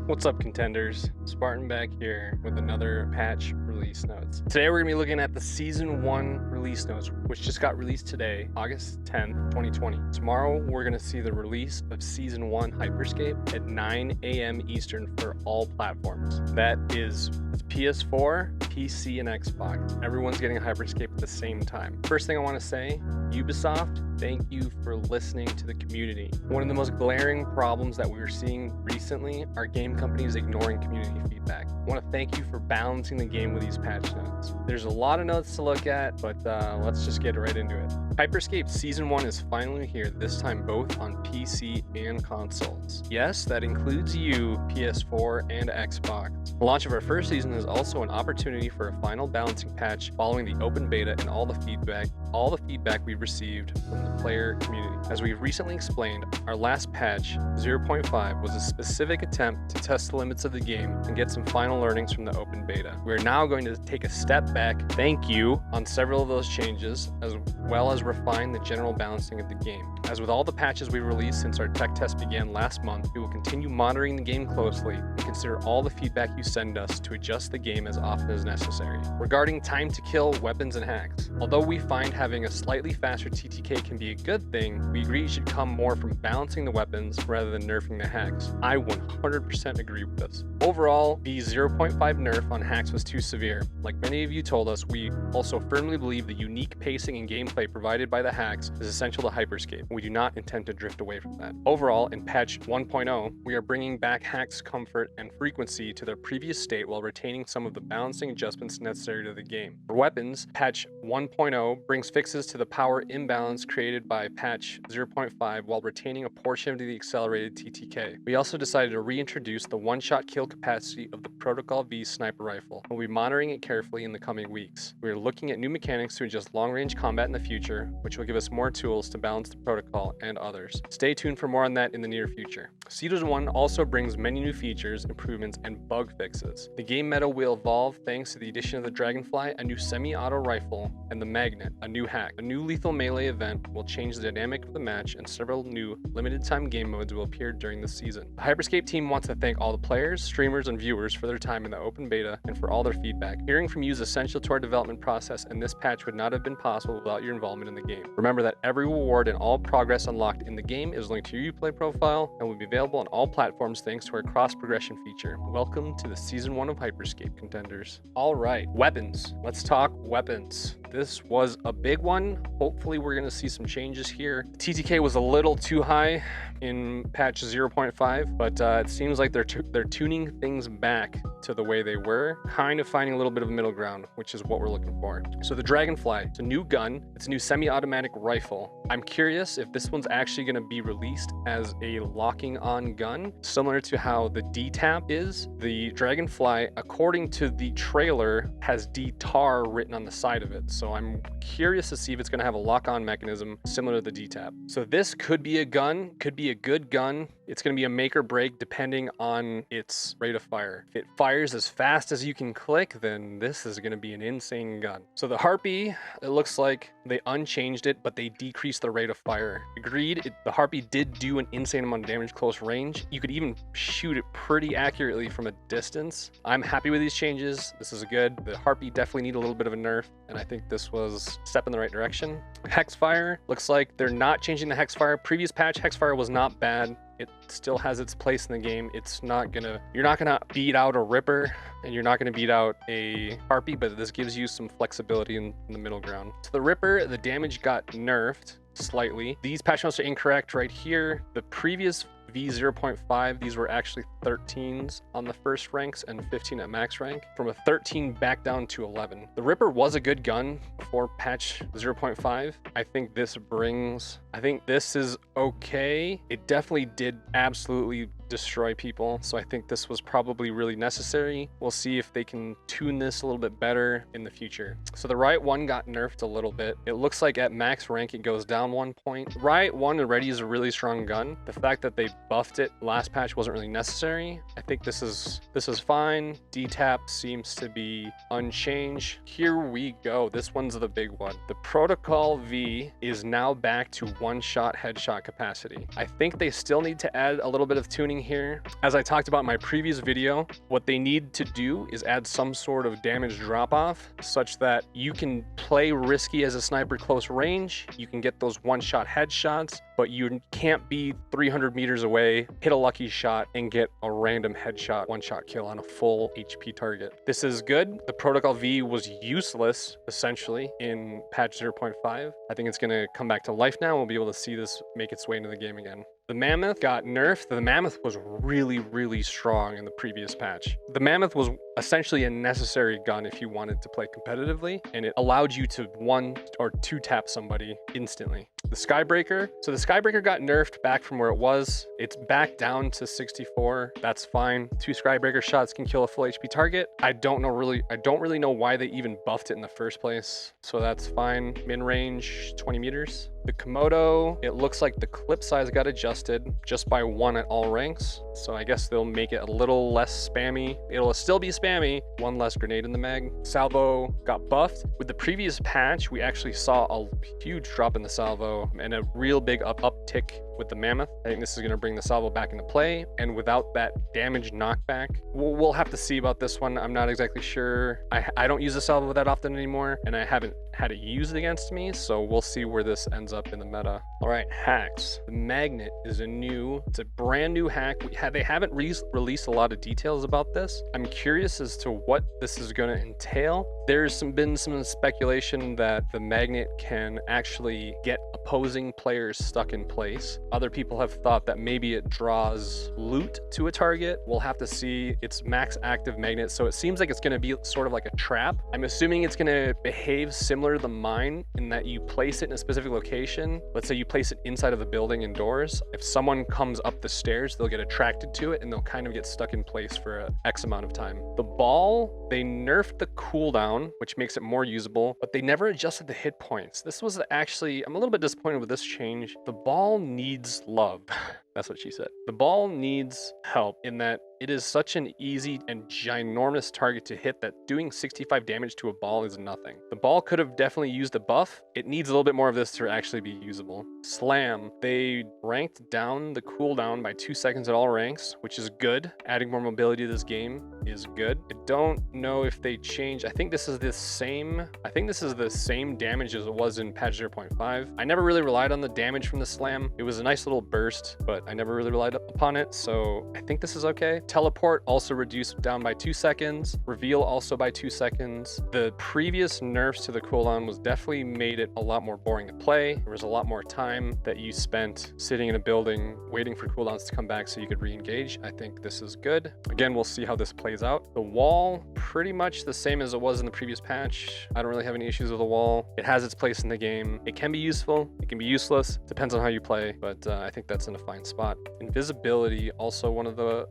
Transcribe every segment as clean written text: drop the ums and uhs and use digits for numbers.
What's up, contenders? Spartan back here with another patch release notes. Today we're gonna be looking at the Season 1 release notes, which just got released today, August 10th, 2020. Tomorrow we're gonna see the release of Season 1 HyperScape at 9 a.m. Eastern for all platforms. That is PS4, PC, and Xbox. Everyone's getting a HyperScape at the same time. First thing I want to say, Ubisoft, thank you for listening to the community. One of the most glaring problems that we were seeing recently are game companies ignoring community feedback. I want to thank you for balancing the game with these patch notes. There's a lot of notes to look at, but let's just get right into it. HyperScape Season 1 is finally here, this time both on PC and consoles. Yes, that includes you, PS4 and Xbox. The launch of our first season is also an opportunity for a final balancing patch following the open beta and all the feedback we've received from the player community. As we've recently explained, our last patch, 0.5, was a specific attempt to test the limits of the game and get some final learnings from the open beta. We're now going to take a step back, thank you, on several of those changes, as well as refine the general balancing of the game. As with all the patches we've released since our tech test began last month, we will continue monitoring the game closely and consider all the feedback you send us to adjust the game as often as necessary. Regarding time to kill, weapons, and hacks, although we find having a slightly faster TTK can be a good thing, we agree it should come more from balancing the weapons rather than nerfing the hacks. I 100% agree with this. Overall, the 0.5 nerf on hacks was too severe. Like many of you told us, we also firmly believe the unique pacing and gameplay provided by the hacks is essential to HyperScape. We do not intend to drift away from that. Overall, in patch 1.0, we are bringing back hacks comfort and frequency to their previous state while retaining some of the balancing adjustments necessary to the game. For weapons, patch 1.0 brings fixes to the power imbalance created by patch 0.5 while retaining a portion of the accelerated TTK. We also decided to reintroduce the one-shot kill capacity of the Protocol V sniper rifle. We'll be monitoring it carefully in the coming weeks. We are looking at new mechanics to adjust long-range combat in the future, which will give us more tools to balance the protocol and others. Stay tuned for more on that in the near future. Season 1 also brings many new features, improvements, and bug fixes. The game meta will evolve thanks to the addition of the Dragonfly, a new semi-auto rifle, and the Magnet, a new hack. A new lethal melee event will change the dynamic of the match, and several new limited-time game modes will appear during the season. The HyperScape team wants to thank all the players, streamers, and viewers for their time in the open beta and for all their feedback. Hearing from you is essential to our development process, and this patch would not have been possible without your involvement in the game. Remember that every reward and all progress unlocked in the game is linked to your Uplay profile and will be available on all platforms thanks to our cross-progression feature. Welcome to the Season 1 of HyperScape, contenders. All right, weapons. Let's talk weapons. This was a big one. Hopefully we're going to see some changes here. TTK was a little too high in patch 0.5, but it seems like they're tuning things back to the way they were, kind of finding a little bit of a middle ground, which is what we're looking for. So the Dragonfly, it's a new gun. It's a new semi-automatic rifle. I'm curious if this one's actually going to be released as a locking on gun, similar to how the D-Tap is. The Dragonfly, according to the trailer, has D-Tar written on the side of it. So I'm curious to see if it's going to have a lock-on mechanism similar to the D-Tap. So this could be a gun, could be a good gun. It's going to be a make or break depending on its rate of fire. If it fires as fast as you can click, then this is going to be an insane gun. So the Harpy, it looks like they unchanged it, but they decreased the rate of fire. Agreed, the Harpy did do an insane amount of damage close range. You could even shoot it pretty accurately from a distance. I'm happy with these changes. This is good. The Harpy definitely need a little bit of a nerf, and I think this was a step in the right direction. Hexfire, looks like they're not changing the Hexfire. Previous patch, Hexfire was not bad. It still has its place in the game. You're not gonna beat out a Ripper, and you're not gonna beat out a Harpy, but this gives you some flexibility in the middle ground. So the Ripper, the damage got nerfed slightly. These patch notes are incorrect right here. The previous V0.5, these were actually 13s on the first ranks and 15 at max rank, from a 13 back down to 11. The Ripper was a good gun before patch 0.5. I think this is okay. It definitely did absolutely destroy people, so I think this was probably really necessary. We'll see if they can tune this a little bit better in the future. So the Riot One got nerfed a little bit. It looks like at max rank it goes down 1 point. Riot One already is a really strong gun. The fact that they buffed it last patch wasn't really necessary. I think this is fine. D-Tap seems to be unchanged. Here we go. This one's the big one. The Protocol V is now back to one-shot headshot capacity. I think they still need to add a little bit of tuning happening here. As I talked about in my previous video, what they need to do is add some sort of damage drop-off such that you can play risky as a sniper close range. You can get those one-shot headshots, but you can't be 300 meters away, hit a lucky shot, and get a random headshot, one-shot kill on a full HP target. This is good. The Protocol V was useless, essentially, in patch 0.5. I think it's going to come back to life now. We'll be able to see this make its way into the game again. The Mammoth got nerfed. The Mammoth was really, really strong in the previous patch. The Mammoth was essentially a necessary gun if you wanted to play competitively, and it allowed you to 1 or 2 tap somebody instantly. The Skybreaker. So the Skybreaker got nerfed back from where it was. It's back down to 64. That's fine. 2 Skybreaker shots can kill a full HP target. I don't really know why they even buffed it in the first place. So that's fine. Min range, 20 meters. The Komodo, it looks like the clip size got adjusted just by 1 at all ranks. So I guess they'll make it a little less spammy. It'll still be spammy, 1 less grenade in the mag. Salvo got buffed. With the previous patch, we actually saw a huge drop in the Salvo and a real big uptick with the Mammoth. I think this is going to bring the Salvo back into play, and without that damage knockback, we'll have to see about this one. I'm not exactly sure. I don't use the Salvo that often anymore, and I haven't had it used against me, so we'll see where this ends up in the meta. All right, hacks. The Magnet is it's a brand new hack. They haven't released a lot of details about this. I'm curious as to what this is going to entail. There's been some speculation that the Magnet can actually get opposing players stuck in place. Other people have thought that maybe it draws loot to a target. We'll have to see. It's max active magnet, so it seems like it's going to be sort of like a trap. I'm assuming it's going to behave similar to the mine in that you place it in a specific location. Let's say you place it inside of the building indoors. If someone comes up the stairs, they'll get attracted to it and they'll kind of get stuck in place for an X amount of time. The ball, they nerfed the cooldown, which makes it more usable, but they never adjusted the hit points. This was actually, I'm a little bit disappointed with this change. The ball needs love. That's what she said. The ball needs help in that it is such an easy and ginormous target to hit that doing 65 damage to a ball is nothing. The ball could have definitely used a buff. It needs a little bit more of this to actually be usable. Slam, they ranked down the cooldown by 2 seconds at all ranks, which is good. Adding more mobility to this game is good. I don't know if they changed. I think this is the same damage as it was in patch 0.5. I never really relied on the damage from the slam. It was a nice little burst, but I never really relied upon it, so I think this is okay. Teleport also reduced down by 2 seconds. Reveal also by 2 seconds. The previous nerfs to the cooldown was definitely made it a lot more boring to play. There was a lot more time that you spent sitting in a building waiting for cooldowns to come back so you could re-engage. I think this is good. Again, we'll see how this plays out. The wall, pretty much the same as it was in the previous patch. I don't really have any issues with the wall. It has its place in the game. It can be useful. It can be useless. Depends on how you play, but I think that's in a fine spot. Invisibility, also one of the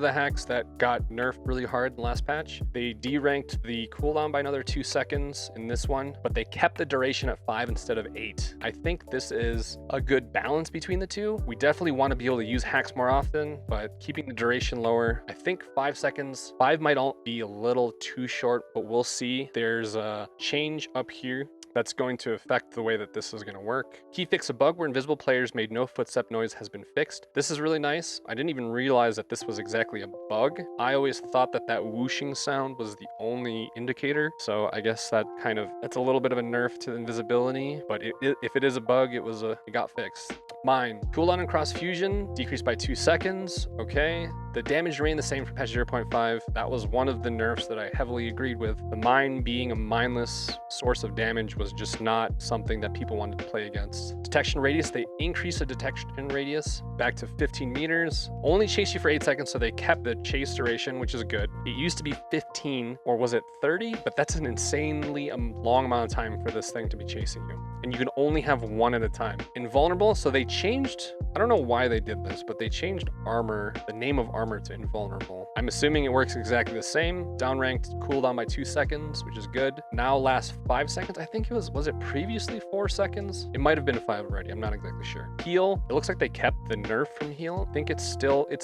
hacks that got nerfed really hard in the last patch. They deranked the cooldown by another 2 seconds in this one, but they kept the duration at 5 instead of 8. I think this is a good balance between the two. We definitely want to be able to use hacks more often, but keeping the duration lower. I think 5 seconds. 5 might all be a little too short, but we'll see. There's a change up here that's going to affect the way that this is going to work. Key fix a bug where invisible players made no footstep noise has been fixed. This is really nice. I didn't even realize that this was exactly a bug. I always thought that that whooshing sound was the only indicator. So I guess that's a little bit of a nerf to invisibility, but if it is a bug, it got fixed. Mine. Cooldown and cross fusion decreased by 2 seconds. Okay. The damage remained the same for patch 0.5. That was one of the nerfs that I heavily agreed with. The mine being a mindless source of damage was just not something that people wanted to play against. Detection radius, they increased the detection radius back to 15 meters. Only chase you for 8 seconds, so they kept the chase duration, which is good. It used to be 15, or was it 30? But that's an insanely long amount of time for this thing to be chasing you. And you can only have one at a time. Invulnerable, so they changed, I don't know why they did this, but they changed armor, the name of armor to invulnerable. I'm assuming it works exactly the same. Downranked cooldown by 2 seconds, which is good. Now lasts 5 seconds. I think was it previously 4 seconds? It might have been 5 already. I'm not exactly sure. Heal, it looks like they kept the nerf from heal. I think it's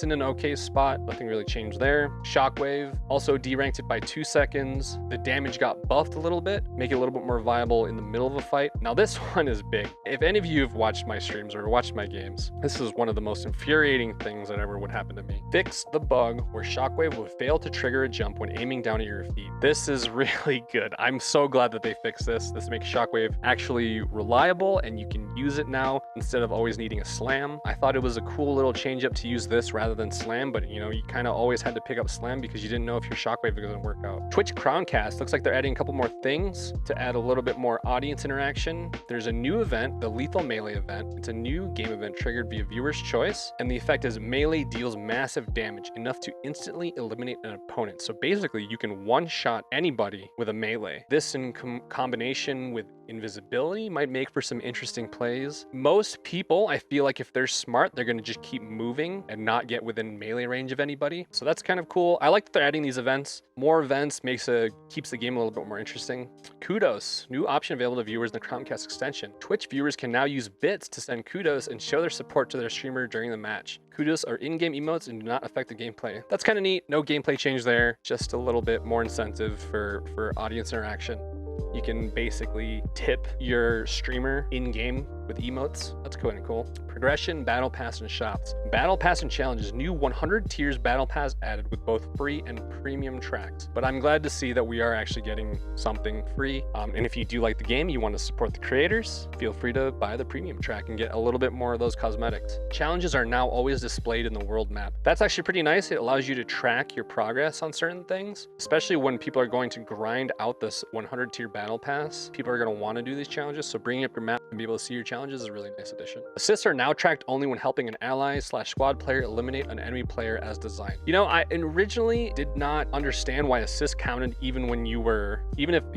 in an okay spot. Nothing really changed there. Shockwave, also deranked it by 2 seconds. The damage got buffed a little bit, make it a little bit more viable in the middle of a fight. Now this one is big. If any of you have watched my streams or watched my games, this is one of the most infuriating things that ever would happen to me. Fix the bug where Shockwave would fail to trigger a jump when aiming down at your feet. This is really good. I'm so glad that they fixed this. This makes Shockwave actually reliable and you can use it now instead of always needing a slam. I thought it was a cool little change up to use this rather than slam, but you know, you kind of always had to pick up slam because you didn't know if your Shockwave was going to work out. Twitch Crowncast looks like they're adding a couple more things to add a little bit more audience interaction. There's a new event, the Lethal Melee event. It's a new game event triggered via viewer's choice, and the effect is melee deals massive damage, enough to instantly eliminate an opponent. So basically, you can one-shot anybody with a melee. This in combination with Invisibility might make for some interesting plays. Most people, I feel like if they're smart, they're going to just keep moving and not get within melee range of anybody. So that's kind of cool. I like that they're adding these events. More events keeps the game a little bit more interesting. Kudos, new option available to viewers in the Crowncast extension. Twitch viewers can now use bits to send kudos and show their support to their streamer during the match. Kudos are in-game emotes and do not affect the gameplay. That's kind of neat. No gameplay change there. Just a little bit more incentive for audience interaction. You can basically tip your streamer in-game with emotes. That's kind of cool. Progression, Battle Pass, and Shops. Battle Pass and Challenges. New 100 tiers Battle Pass added with both free and premium tracks. But I'm glad to see that we are actually getting something free. And if you do like the game, you want to support the creators, feel free to buy the premium track and get a little bit more of those cosmetics. Challenges are now always displayed in the world map. That's actually pretty nice. It allows you to track your progress on certain things, especially when people are going to grind out this 100 tier Battle Pass. People are going to want to do these challenges, so bringing up your map and be able to see your challenges is a really nice addition. Assists are now tracked only when helping an ally/squad player eliminate an enemy player as designed. You know, I originally did not understand why assists counted even if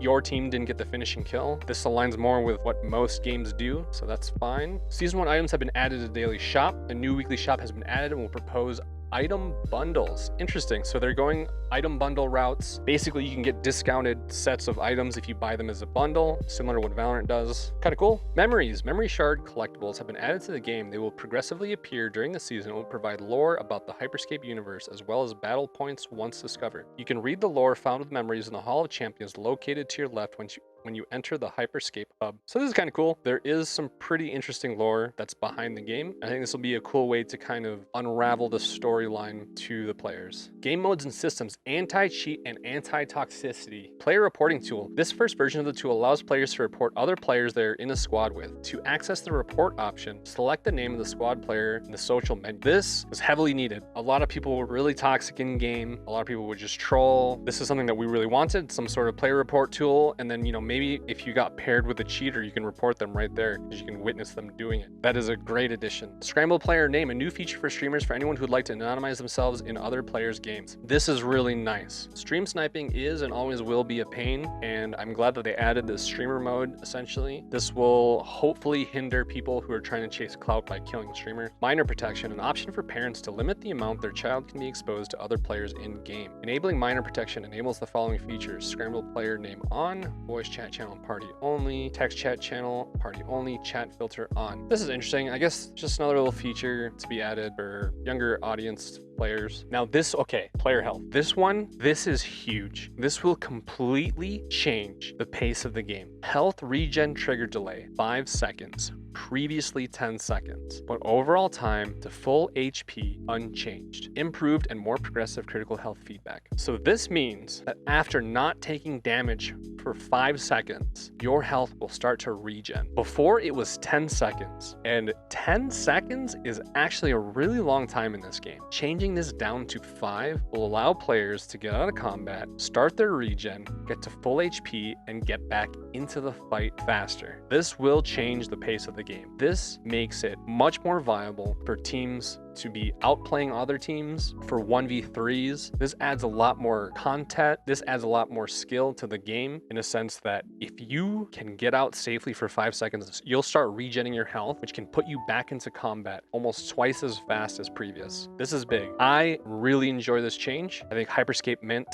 your team didn't get the finishing kill. This aligns more with what most games do, so that's fine. Season 1 items have been added to daily shop. A new weekly shop has been added and will propose item bundles. Interesting. So they're going item bundle routes. Basically, you can get discounted sets of items if you buy them as a bundle, similar to what Valorant does. Kind of cool. Memories. Memory shard collectibles have been added to the game. They will progressively appear during the season and will provide lore about the HyperScape universe, as well as battle points once discovered. You can read the lore found with memories in the Hall of Champions located to your left when you enter the HyperScape hub. So this is kind of cool. There is some pretty interesting lore that's behind the game. I think this will be a cool way to kind of unravel the storyline to the players. Game modes and systems, anti-cheat and anti-toxicity. Player reporting tool. This first version of the tool allows players to report other players they're in a squad with. To access the report option, select the name of the squad player in the social menu. This is heavily needed. A lot of people were really toxic in game. A lot of people would just troll. This is something that we really wanted, some sort of player report tool, and then, you know, maybe if you got paired with a cheater, you can report them right there because you can witness them doing it. That is a great addition. Scramble player name, a new feature for streamers for anyone who'd like to anonymize themselves in other players' games. This is really nice. Stream sniping is and always will be a pain, and I'm glad that they added this streamer mode, essentially. This will hopefully hinder people who are trying to chase clout by killing streamers. Minor protection, an option for parents to limit the amount their child can be exposed to other players in game. Enabling minor protection enables the following features: scramble player name on, voice chat channel party only, text chat channel party only, chat filter on. This is interesting. I guess just another little feature to be added for younger audience players. Now player health. This is huge. This will completely change the pace of the game. Health regen trigger delay, 5 seconds. Previously 10 seconds, but overall time to full HP unchanged. Improved and more progressive critical health feedback. So this means that after not taking damage for 5 seconds, your health will start to regen. Before it was 10 seconds, and 10 seconds is actually a really long time in this game. Changing this down to 5 will allow players to get out of combat, start their regen, get to full HP, and get back into the fight faster. This will change the pace of the game. This makes it much more viable for teams to be outplaying other teams for 1v3s. This adds a lot more content. This adds a lot more skill to the game in a sense that if you can get out safely for 5 seconds, you'll start regenerating your health, which can put you back into combat almost twice as fast as previous. This is big. I really enjoy this change. I think HyperScape meant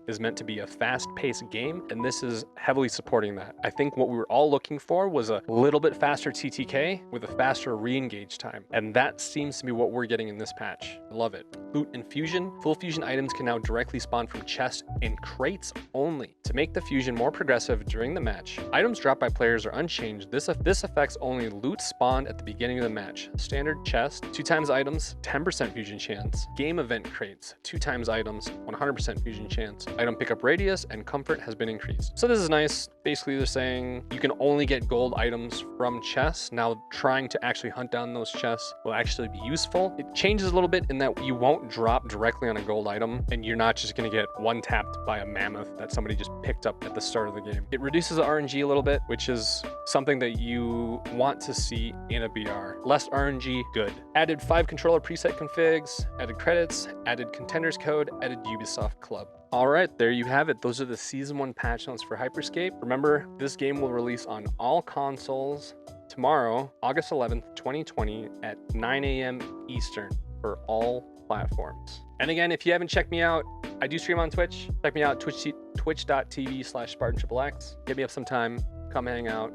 is meant to be a fast-paced game, and this is heavily supporting that. I think what we were all looking for was a little bit faster TTK with a faster re-engage time, and that seems to be what we're getting in this patch. I love it. Loot and fusion. Full fusion items can now directly spawn from chests and crates only. To make the fusion more progressive during the match, items dropped by players are unchanged. This affects only loot spawned at the beginning of the match. Standard chest, 2x items, 10% fusion chance. Game event crates, 2x items, 100% fusion chance. Item pickup radius and comfort has been increased. So this is nice. Basically, they're saying you can only get gold items from chests. Now, trying to actually hunt down those chests will actually be useful. It changes a little bit in that you won't drop directly on a gold item, and you're not just going to get one tapped by a mammoth that somebody just picked up at the start of the game. It reduces the RNG a little bit, which is something that you want to see in a BR. Less RNG, good. Added 5 controller preset configs, added credits, added contenders code, added Ubisoft Club. All right, there you have it. Those are the Season 1 patch notes for HyperScape. Remember, this game will release on all consoles tomorrow, August 11th, 2020 at 9 a.m. Eastern for all platforms. And again, if you haven't checked me out, I do stream on Twitch. Check me out, twitch.tv/SpartanXXX. Hit me up sometime. Come hang out,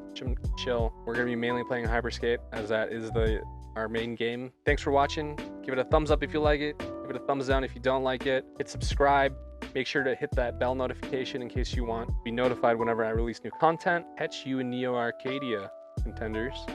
chill. We're going to be mainly playing HyperScape, as that is our main game. Thanks for watching. Give it a thumbs up if you like it. Give it a thumbs down if you don't like it. Hit subscribe. Make sure to hit that bell notification in case you want to be notified whenever I release new content. Catch you in Neo Arcadia, contenders.